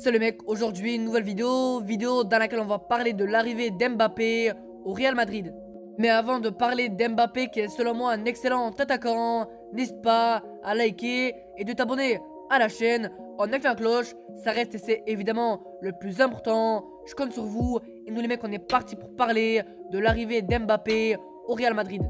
Salut mec, aujourd'hui une nouvelle vidéo dans laquelle on va parler de l'arrivée d'Mbappé au Real Madrid. Mais avant de parler d'Mbappé qui est selon moi un excellent attaquant, n'hésite pas à liker et de t'abonner à la chaîne en activant la cloche, ça reste et c'est évidemment le plus important. Je compte sur vous et nous les mecs on est parti pour parler de l'arrivée d'Mbappé au Real Madrid.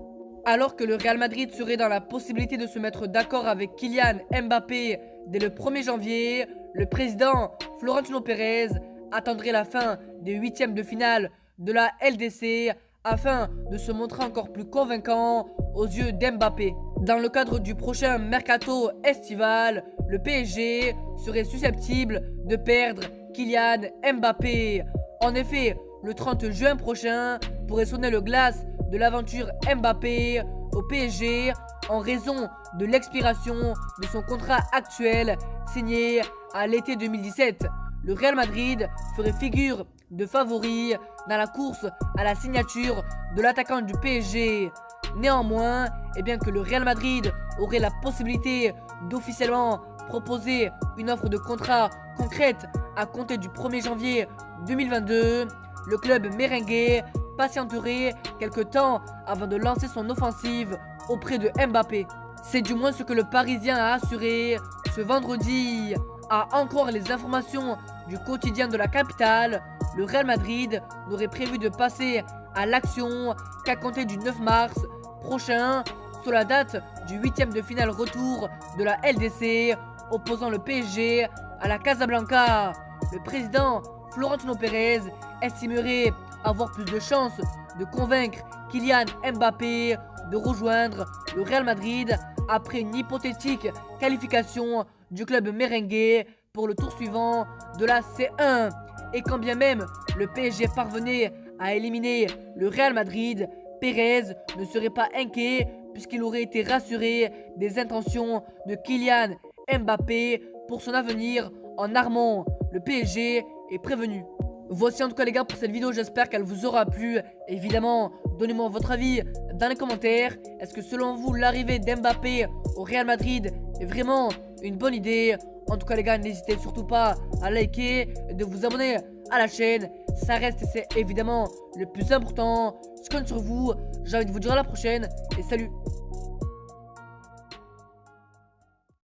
Alors que le Real Madrid serait dans la possibilité de se mettre d'accord avec Kylian Mbappé dès le 1er janvier, le président Florentino Pérez attendrait la fin des huitièmes de finale de la LDC afin de se montrer encore plus convaincant aux yeux d'Mbappé. Dans le cadre du prochain mercato estival, le PSG serait susceptible de perdre Kylian Mbappé. En effet, le 30 juin prochain pourrait sonner le glas de l'aventure Mbappé au PSG en raison de l'expiration de son contrat actuel signé à l'été 2017. Le Real Madrid ferait figure de favori dans la course à la signature de l'attaquant du PSG. Néanmoins, et bien que le Real Madrid aurait la possibilité d'officiellement proposer une offre de contrat concrète à compter du 1er janvier 2022, le club merengue patienterait quelques temps avant de lancer son offensive auprès de Mbappé. C'est du moins ce que le Parisien a assuré ce vendredi. À en croire les informations du quotidien de la capitale, le Real Madrid n'aurait prévu de passer à l'action qu'à compter du 9 mars prochain, sur la date du 8e de finale retour de la LDC opposant le PSG à la Casablanca. Le président Florentino Pérez estimerait avoir plus de chances de convaincre Kylian Mbappé de rejoindre le Real Madrid après une hypothétique qualification du club merengue pour le tour suivant de la C1. Et quand bien même le PSG parvenait à éliminer le Real Madrid, Pérez ne serait pas inquiet puisqu'il aurait été rassuré des intentions de Kylian Mbappé pour son avenir en armant. Le PSG est prévenu. Voici en tout cas les gars pour cette vidéo, j'espère qu'elle vous aura plu. Évidemment, donnez-moi votre avis dans les commentaires. Est-ce que selon vous l'arrivée d'Mbappé au Real Madrid est vraiment une bonne idée? En tout cas les gars, n'hésitez surtout pas à liker et de vous abonner à la chaîne. Ça reste et c'est évidemment le plus important. Je compte sur vous, j'ai envie de vous dire à la prochaine et salut.